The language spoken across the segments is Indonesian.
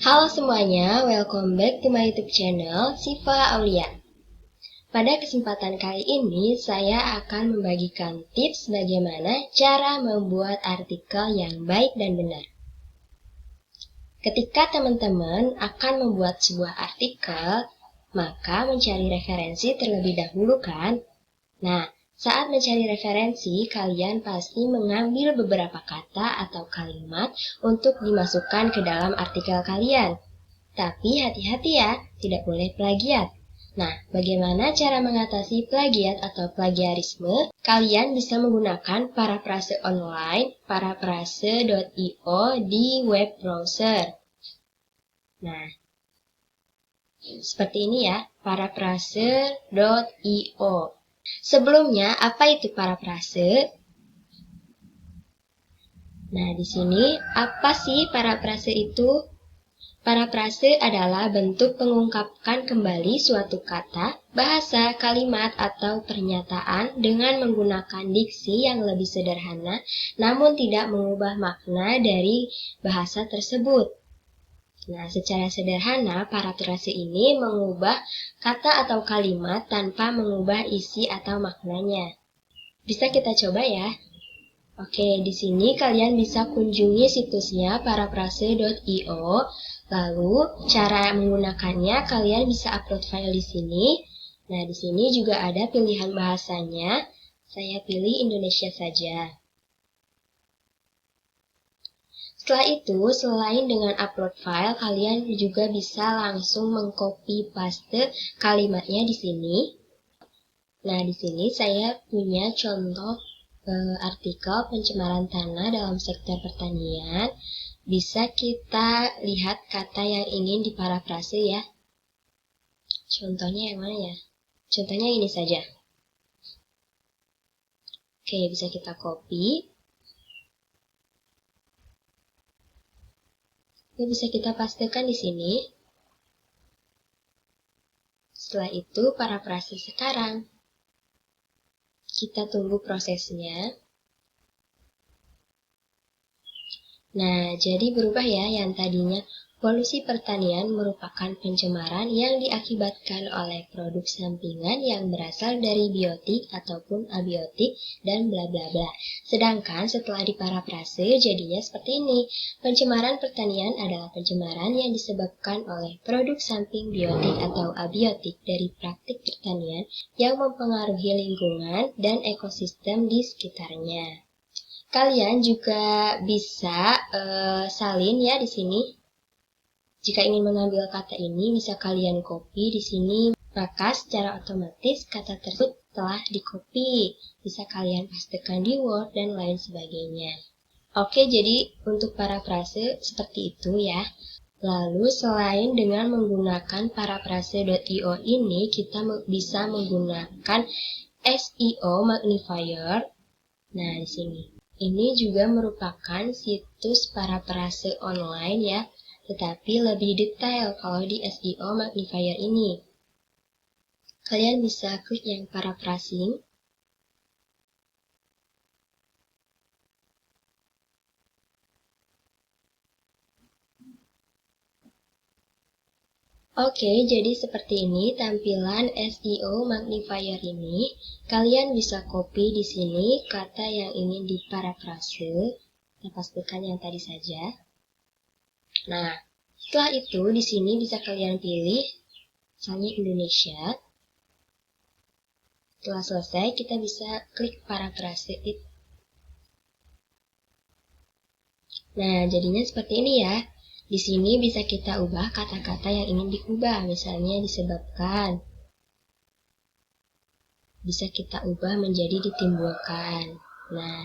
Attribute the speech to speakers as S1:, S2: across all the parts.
S1: Halo semuanya, welcome back to my YouTube channel, Siva Aulia. Pada kesempatan kali ini, saya akan membagikan tips bagaimana cara membuat artikel yang baik dan benar. Ketika teman-teman akan membuat sebuah artikel, maka mencari referensi terlebih dahulu kan? Nah, saat mencari referensi, kalian pasti mengambil beberapa kata atau kalimat untuk dimasukkan ke dalam artikel kalian. Tapi hati-hati ya, tidak boleh plagiat. Nah, bagaimana cara mengatasi plagiat atau plagiarisme? Kalian bisa menggunakan paraphrase online, paraphrase.io di web browser. Nah, seperti ini ya, paraphrase.io. Sebelumnya, apa itu paraphrase? Nah, di sini apa sih paraphrase itu? Paraphrase adalah bentuk mengungkapkan kembali suatu kata, bahasa, kalimat, atau pernyataan dengan menggunakan diksi yang lebih sederhana, namun tidak mengubah makna dari bahasa tersebut. Nah, secara sederhana, paraphrase ini mengubah kata atau kalimat tanpa mengubah isi atau maknanya. Bisa kita coba ya. Oke, di sini kalian bisa kunjungi situsnya paraphrase.io. Lalu, cara menggunakannya kalian bisa upload file di sini. Nah, di sini juga ada pilihan bahasanya. Saya pilih Indonesia saja. Setelah itu, selain dengan upload file, kalian juga bisa langsung mengcopy paste kalimatnya di sini. Nah, di sini saya punya contoh artikel pencemaran tanah dalam sektor pertanian. Bisa kita lihat kata yang ingin diparafrase ya. Contohnya yang mana ya? Contohnya ini saja. Oke, bisa kita copy. Ini bisa kita pastekan di sini. Setelah itu, parafrase sekarang. Kita tunggu prosesnya. Nah, jadi berubah ya yang tadinya polusi pertanian merupakan pencemaran yang diakibatkan oleh produk sampingan yang berasal dari biotik ataupun abiotik dan bla bla bla. Sedangkan setelah diparafrase jadinya seperti ini. Pencemaran pertanian adalah pencemaran yang disebabkan oleh produk samping biotik atau abiotik dari praktik pertanian yang mempengaruhi lingkungan dan ekosistem di sekitarnya. Kalian juga bisa salin ya di sini. Jika ingin mengambil kata ini, bisa kalian copy di sini. Maka secara otomatis kata tersebut telah di-copy. Bisa kalian pastekan di Word dan lain sebagainya. Oke, jadi untuk paraphrase seperti itu ya. Lalu selain dengan menggunakan paraphrase.io ini, kita bisa menggunakan SEO magnifier. Nah, di sini. Ini juga merupakan situs paraphrase online ya, tetapi lebih detail kalau di SEO magnifier ini. Kalian bisa klik yang paraphrasing. Oke, jadi seperti ini tampilan SEO magnifier ini. Kalian bisa copy di sini kata yang ingin diparafrase. Saya pastikan yang tadi saja. Nah, setelah itu di sini bisa kalian pilih misalnya Indonesia. Setelah selesai, kita bisa klik paraphrase it. Nah, jadinya seperti ini ya. Di sini bisa kita ubah kata-kata yang ingin diubah, misalnya disebabkan. Bisa kita ubah menjadi ditimbulkan. Nah,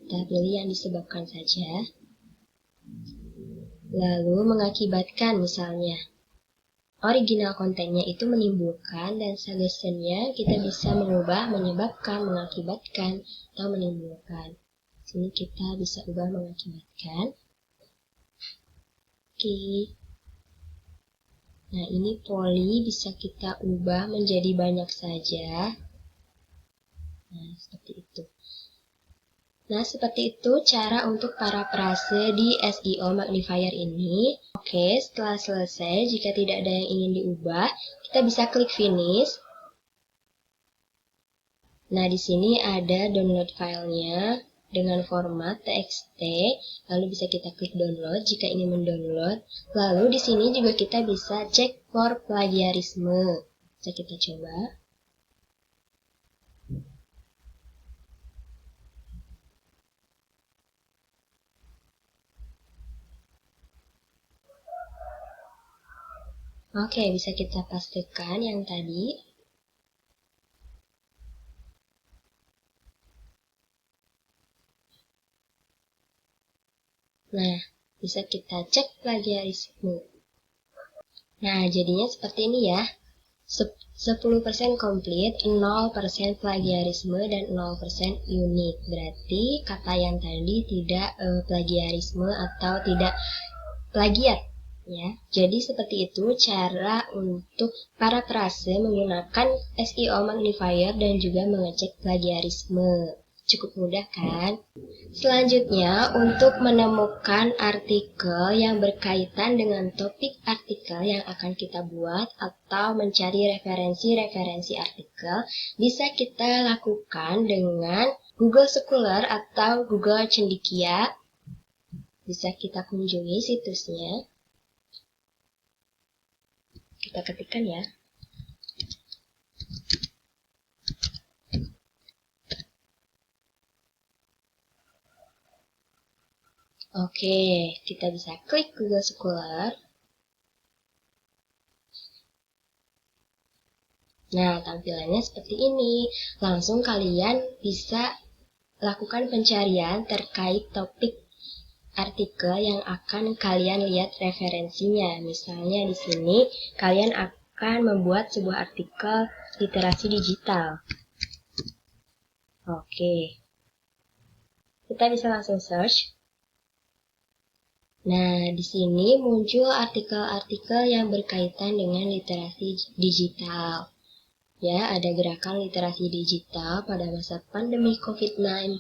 S1: kita pilih yang disebabkan saja. Lalu mengakibatkan misalnya. Original kontennya itu menimbulkan dan suggestionnya kita bisa mengubah menyebabkan, mengakibatkan, atau menimbulkan. Sini kita bisa ubah mengakibatkan. Oke. Nah, ini poli bisa kita ubah menjadi banyak saja. Nah, seperti itu. Nah, seperti itu cara untuk parafrase di SEO magnifier ini. Oke, setelah selesai, jika tidak ada yang ingin diubah, kita bisa klik finish. Nah, di sini ada download filenya dengan format txt, lalu bisa kita klik download jika ingin mendownload. Lalu di sini juga kita bisa cek for plagiarisme. Bisa kita coba. Oke, bisa kita pastikan yang tadi. Nah, bisa kita cek plagiarisme. Nah, jadinya seperti ini ya. 10% komplit, 0% plagiarisme, dan 0% unik. Berarti kata yang tadi tidak plagiarisme atau tidak plagiat. Ya, jadi seperti itu cara untuk parafrase menggunakan SEO magnifier dan juga mengecek plagiarisme. Cukup mudah kan? Selanjutnya, untuk menemukan artikel yang berkaitan dengan topik artikel yang akan kita buat atau mencari referensi-referensi artikel, bisa kita lakukan dengan Google Scholar atau Google Cendekia. Bisa kita kunjungi situsnya. Kita ketikkan ya. Oke, kita bisa klik Google Scholar. Nah, tampilannya seperti ini. Langsung kalian bisa lakukan pencarian terkait topik artikel yang akan kalian lihat referensinya. Misalnya di sini kalian akan membuat sebuah artikel literasi digital. Oke. Kita bisa langsung search. Nah, di sini muncul artikel-artikel yang berkaitan dengan literasi digital. Ya, ada gerakan literasi digital pada masa pandemi COVID-19,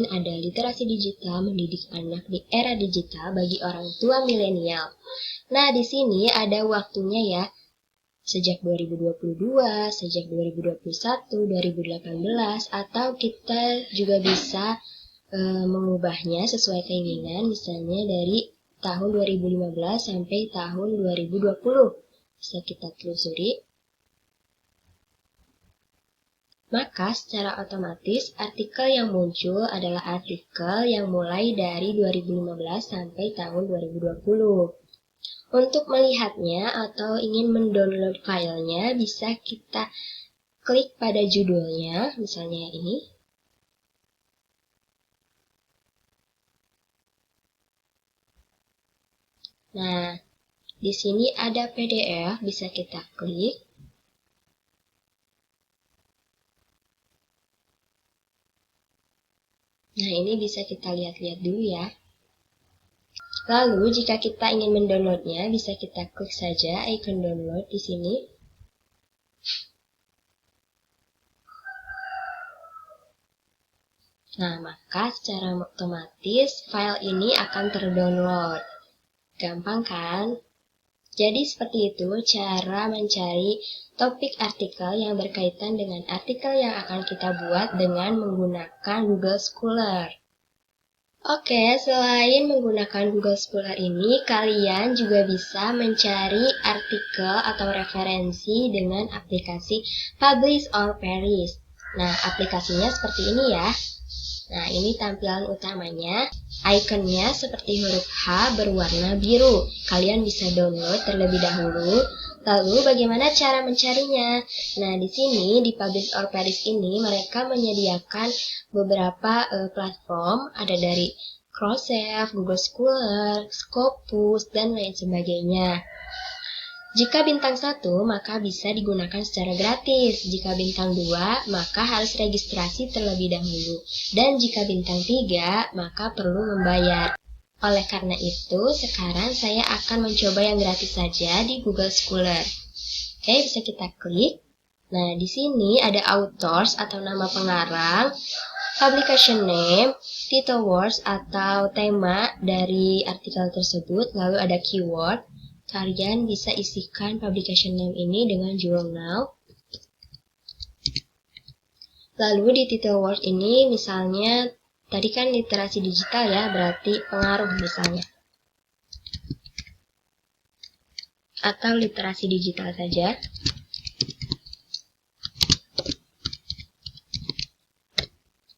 S1: ada literasi digital mendidik anak di era digital bagi orang tua milenial. Nah, di sini ada waktunya ya, sejak 2022, sejak 2021, 2018, atau kita juga bisa mengubahnya sesuai keinginan, misalnya dari tahun 2015 sampai tahun 2020. Bisa kita telusuri. Maka secara otomatis artikel yang muncul adalah artikel yang mulai dari 2015 sampai tahun 2020. Untuk melihatnya atau ingin mendownload filenya, bisa kita klik pada judulnya, misalnya ini. Nah, di sini ada PDF, bisa kita klik. Nah, ini bisa kita lihat-lihat dulu ya. Lalu, jika kita ingin mendownloadnya, bisa kita klik saja icon download di sini. Nah, maka secara otomatis file ini akan terdownload. Gampang kan? Jadi seperti itu cara mencari topik artikel yang berkaitan dengan artikel yang akan kita buat dengan menggunakan Google Scholar. Oke, selain menggunakan Google Scholar ini, kalian juga bisa mencari artikel atau referensi dengan aplikasi Publish or Perish. Nah, aplikasinya seperti ini ya. Nah, ini tampilan utamanya. Ikonnya seperti huruf H berwarna biru. Kalian bisa download terlebih dahulu. Lalu bagaimana cara mencarinya? Nah, di sini di Publish or Perish ini mereka menyediakan beberapa platform, ada dari Crossref, Google Scholar, Scopus, dan lain sebagainya. Jika bintang 1, maka bisa digunakan secara gratis. Jika bintang 2, maka harus registrasi terlebih dahulu. Dan jika bintang 3, maka perlu membayar. Oleh karena itu, sekarang saya akan mencoba yang gratis saja di Google Scholar. Oke, bisa kita klik. Nah, di sini ada authors atau nama pengarang. publication name, title words atau tema dari artikel tersebut, lalu ada keyword. Kalian bisa isikan publication name ini dengan journal. Lalu di title word ini misalnya, tadi kan literasi digital ya, berarti pengaruh misalnya. Atau literasi digital saja.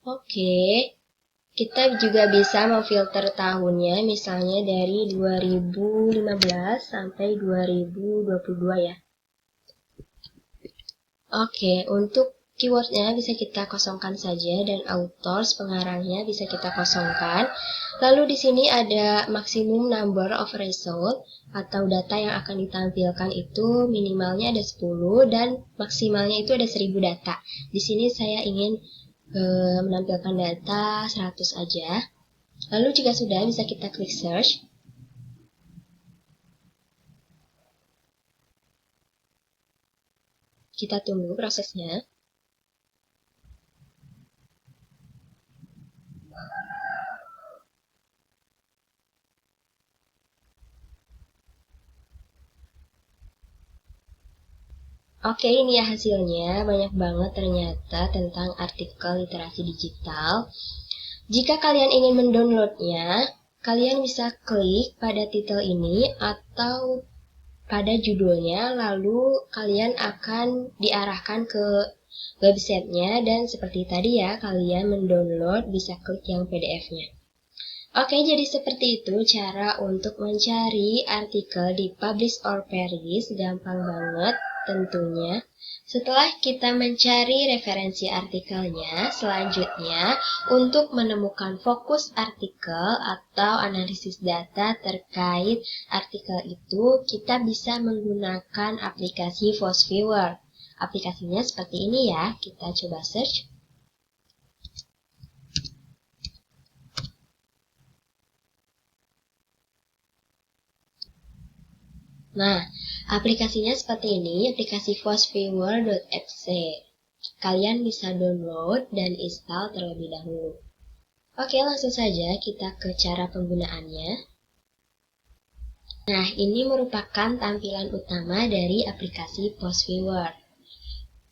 S1: Oke, kita juga bisa memfilter tahunnya, misalnya dari 2015 sampai 2022 ya. Oke, untuk keywordnya bisa kita kosongkan saja dan authors pengarangnya bisa kita kosongkan. Lalu di sini ada maximum number of result atau data yang akan ditampilkan itu minimalnya ada 10 dan maksimalnya itu ada 1000 data. Di sini saya ingin menampilkan data 100 aja. Lalu jika sudah, bisa kita klik search. Kita tunggu prosesnya. Oke, ini ya hasilnya. Banyak banget ternyata tentang artikel literasi digital. Jika kalian ingin mendownloadnya, kalian bisa klik pada titel ini atau pada judulnya, lalu kalian akan diarahkan ke websitenya dan seperti tadi ya, kalian mendownload bisa klik yang PDF-nya. Oke, jadi seperti itu cara untuk mencari artikel di Publish or Perish, gampang banget tentunya. Setelah kita mencari referensi artikelnya, selanjutnya untuk menemukan fokus artikel atau analisis data terkait artikel itu, kita bisa menggunakan aplikasi FOSS-Viewer. Aplikasinya seperti ini ya, kita coba search. Nah, aplikasinya seperti ini, aplikasi FOSSViewer.exe. Kalian bisa download dan install terlebih dahulu. Oke, langsung saja kita ke cara penggunaannya. Nah, ini merupakan tampilan utama dari aplikasi FOSSViewer.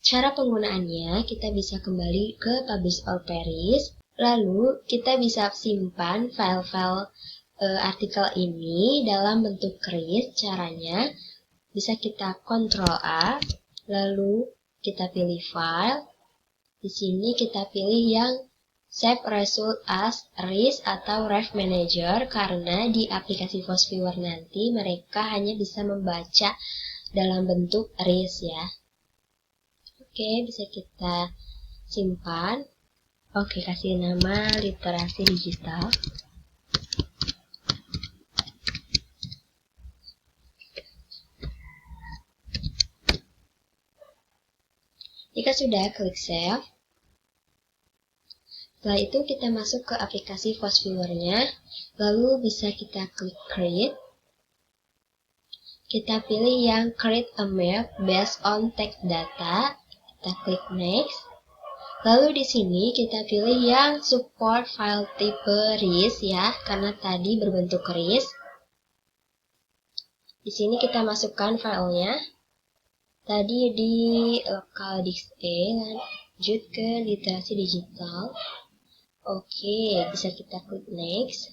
S1: Cara penggunaannya, kita bisa kembali ke Publish or Perish, lalu kita bisa simpan file-file artikel ini dalam bentuk kris. Caranya bisa kita Ctrl A, lalu kita pilih file. Di sini kita pilih yang Save Result as RIS atau Ref Manager, karena di aplikasi FOSSViewer nanti mereka hanya bisa membaca dalam bentuk RIS ya. Oke, bisa kita simpan. Oke, kasih nama literasi digital. Jika sudah, klik Save. Setelah itu kita masuk ke aplikasi FOSSViewer-nya, lalu bisa kita klik Create. Kita pilih yang Create a Map based on text data. Kita klik Next. Lalu di sini kita pilih yang Support File Type RIS ya, karena tadi berbentuk RIS. Di sini kita masukkan filenya. Tadi di lokal disk E, lanjut ke literasi digital. Oke, bisa kita klik Next.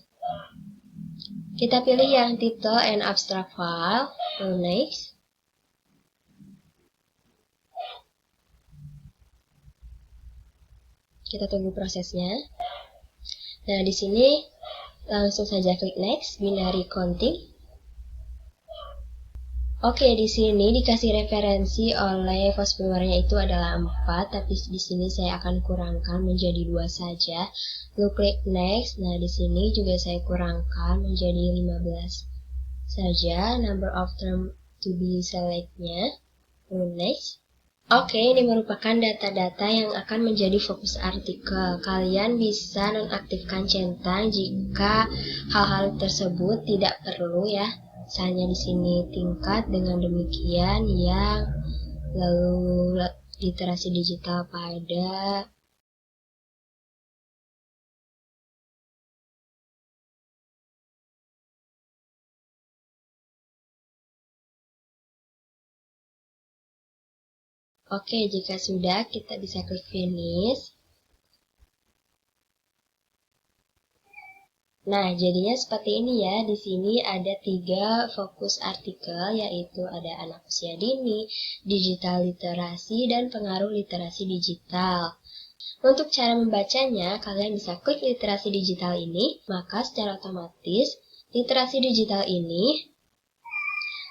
S1: Kita pilih yang title and abstract file, lalu Next. Kita tunggu prosesnya. Nah, di sini langsung saja klik Next, binary counting. Oke, di sini dikasih referensi oleh FOSSViewer-nya itu adalah 4, tapi di sini saya akan kurangkan menjadi 2 saja. Lalu klik Next. Nah, di sini juga saya kurangkan menjadi 15 saja. Number of term to be select-nya. Lalu Next. Oke, ini merupakan data-data yang akan menjadi fokus artikel. Kalian bisa nonaktifkan centang jika hal-hal tersebut tidak perlu ya. Misalnya di sini tingkat dengan demikian yang, lalu literasi digital pada Oke, jika sudah, kita bisa klik finish. Nah, jadinya seperti ini ya. Di sini ada 3 fokus artikel, yaitu ada anak usia dini, digital literasi, dan pengaruh literasi digital. Untuk cara membacanya, kalian bisa klik literasi digital ini, maka secara otomatis literasi digital ini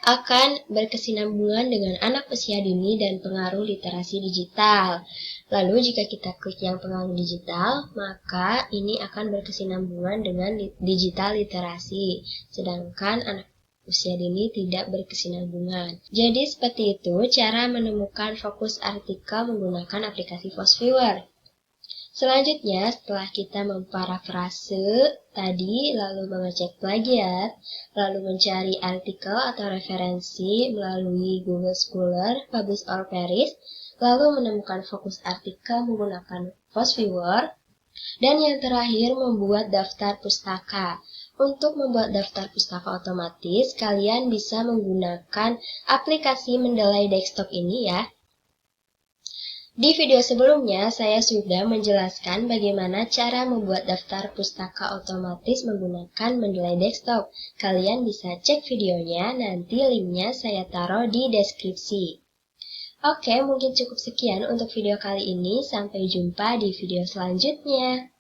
S1: akan berkesinambungan dengan anak usia dini dan pengaruh literasi digital. Lalu jika kita klik yang pengaruh digital, maka ini akan berkesinambungan dengan digital literasi, sedangkan anak usia dini tidak berkesinambungan. Jadi seperti itu cara menemukan fokus artikel menggunakan aplikasi FostViewer. Selanjutnya, setelah kita memparafrase tadi, lalu mengecek plagiat, lalu mencari artikel atau referensi melalui Google Scholar, Publish or Perish, lalu menemukan fokus artikel menggunakan FostViewer, dan yang terakhir membuat daftar pustaka. Untuk membuat daftar pustaka otomatis, kalian bisa menggunakan aplikasi Mendeley Desktop ini ya. Di video sebelumnya, saya sudah menjelaskan bagaimana cara membuat daftar pustaka otomatis menggunakan Mendeley Desktop. Kalian bisa cek videonya, nanti linknya saya taruh di deskripsi. Oke, mungkin cukup sekian untuk video kali ini. Sampai jumpa di video selanjutnya.